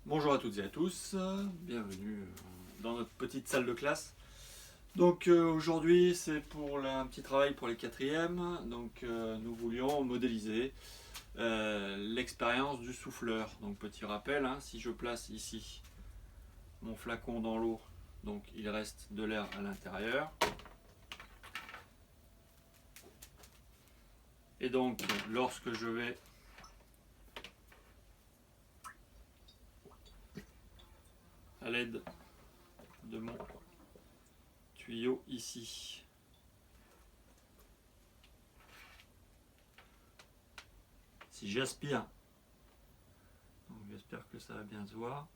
Bonjour à toutes et à tous, bienvenue dans notre petite salle de classe. Donc aujourd'hui c'est pour un petit travail pour les quatrièmes. Donc nous voulions modéliser l'expérience du souffleur. Donc petit rappel, si je place ici mon flacon dans l'eau, donc il reste de l'air à l'intérieur. Et donc lorsque je vais à l'aide de mon tuyau ici, si j'aspire, donc j'espère que ça va bien se voir.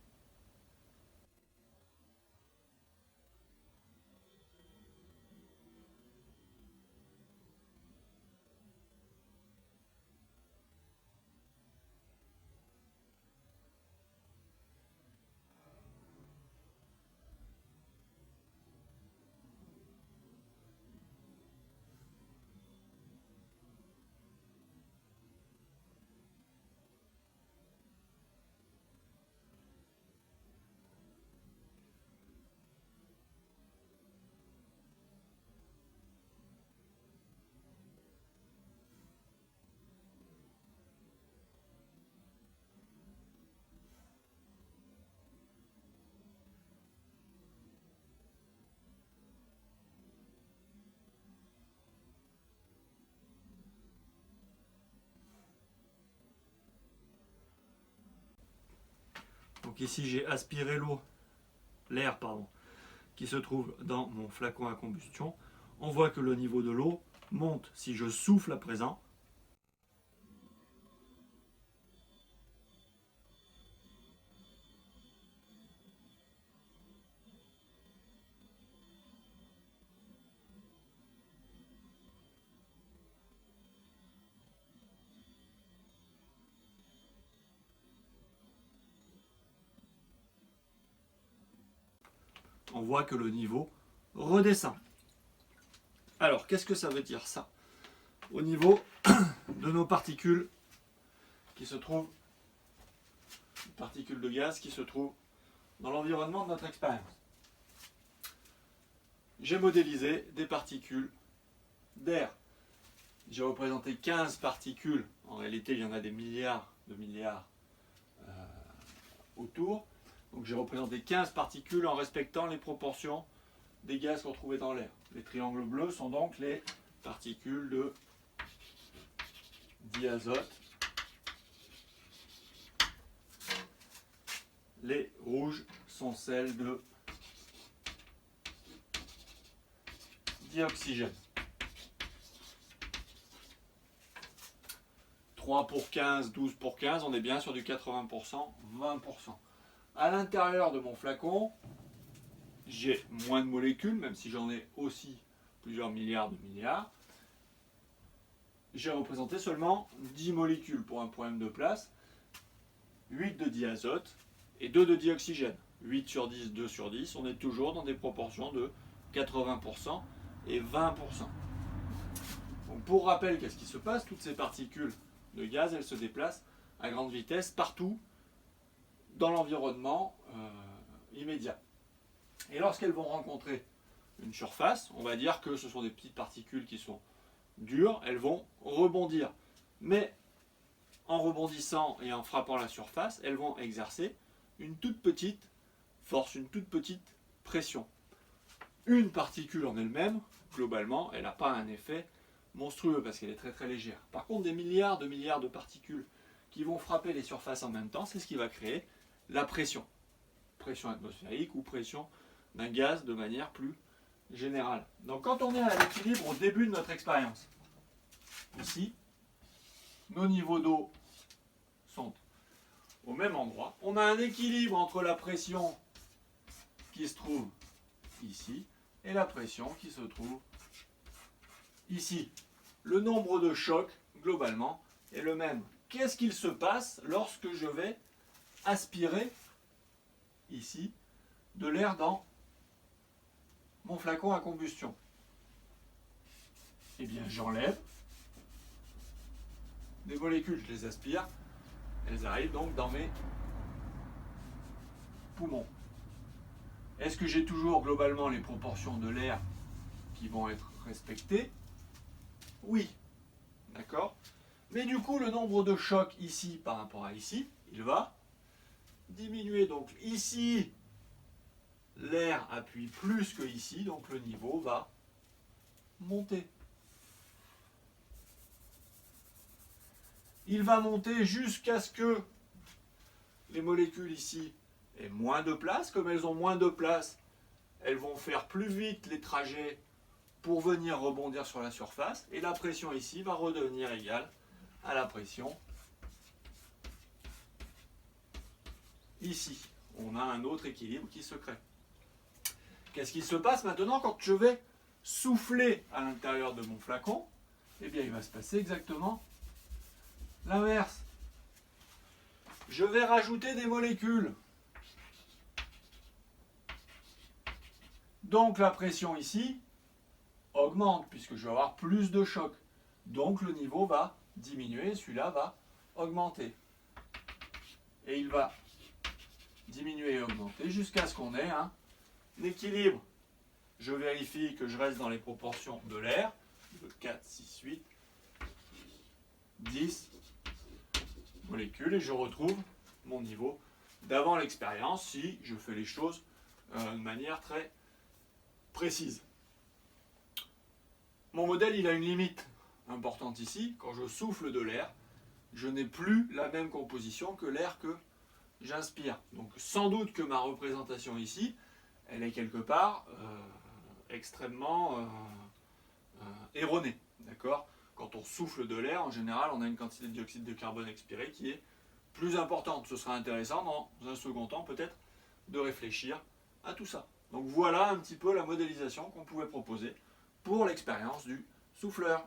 Donc ici j'ai aspiré l'air qui se trouve dans mon flacon à combustion. On voit que le niveau de l'eau monte si je souffle à présent. On voit que le niveau redescend. Alors, qu'est-ce que ça veut dire ça? Au niveau de nos particules qui se trouvent, particules de gaz qui se trouvent dans l'environnement de notre expérience. J'ai modélisé des particules d'air. J'ai représenté 15 particules. En réalité, il y en a des milliards de milliards autour. Donc j'ai représenté 15 particules en respectant les proportions des gaz qu'on trouvait dans l'air. Les triangles bleus sont donc les particules de diazote. Les rouges sont celles de dioxygène. 3 pour 15, 12 pour 15, on est bien sur du 80%, 20%. À l'intérieur de mon flacon, j'ai moins de molécules, même si j'en ai aussi plusieurs milliards de milliards. J'ai représenté seulement 10 molécules pour un problème de place, 8 de diazote et 2 de dioxygène. 8 sur 10, 2 sur 10, on est toujours dans des proportions de 80% et 20%. Donc pour rappel, qu'est-ce qui se passe? Toutes ces particules de gaz, elles se déplacent à grande vitesse partout dans l'environnement immédiat. Et lorsqu'elles vont rencontrer une surface, on va dire que ce sont des petites particules qui sont dures, elles vont rebondir. Mais en rebondissant et en frappant la surface, elles vont exercer une toute petite force, une toute petite pression. Une particule en elle-même, globalement, elle n'a pas un effet monstrueux parce qu'elle est très très légère. Par contre, des milliards de particules qui vont frapper les surfaces en même temps, c'est ce qui va créer la pression. Pression atmosphérique ou pression d'un gaz de manière plus générale. Donc quand on est à l'équilibre au début de notre expérience, ici, nos niveaux d'eau sont au même endroit. On a un équilibre entre la pression qui se trouve ici et la pression qui se trouve ici. Le nombre de chocs, globalement, est le même. Qu'est-ce qu'il se passe lorsque je vais aspirer ici de l'air dans mon flacon à combustion? Eh bien, j'enlève des molécules, je les aspire, elles arrivent donc dans mes poumon. Est-ce que j'ai toujours globalement les proportions de l'air qui vont être respectées? Oui. D'accord? Mais du coup, le nombre de chocs ici par rapport à ici, il va diminuer. Donc ici, l'air appuie plus que ici, donc le niveau va monter. Il va monter jusqu'à ce que les molécules ici aient moins de place. Comme elles ont moins de place, elles vont faire plus vite les trajets pour venir rebondir sur la surface. Et la pression ici va redevenir égale à la pression ici. On a un autre équilibre qui se crée. Qu'est-ce qui se passe maintenant quand je vais souffler à l'intérieur de mon flacon? Eh bien, il va se passer exactement l'inverse. Je vais rajouter des molécules. Donc la pression ici augmente puisque je vais avoir plus de choc. Donc le niveau va diminuer, celui-là va augmenter. Et il va diminuer et augmenter jusqu'à ce qu'on ait un équilibre. Je vérifie que je reste dans les proportions de l'air. 4, 6, 8, 10 molécules et je retrouve mon niveau d'avant l'expérience si je fais les choses de manière très précise. Mon modèle, il a une limite importante ici. Quand je souffle de l'air, je n'ai plus la même composition que l'air que j'inspire. Donc sans doute que ma représentation ici, elle est quelque part extrêmement erronée. D'accord? Quand on souffle de l'air, en général, on a une quantité de dioxyde de carbone expiré qui est plus importante. Ce sera intéressant dans un second temps peut-être de réfléchir à tout ça. Donc voilà un petit peu la modélisation qu'on pouvait proposer pour l'expérience du souffleur.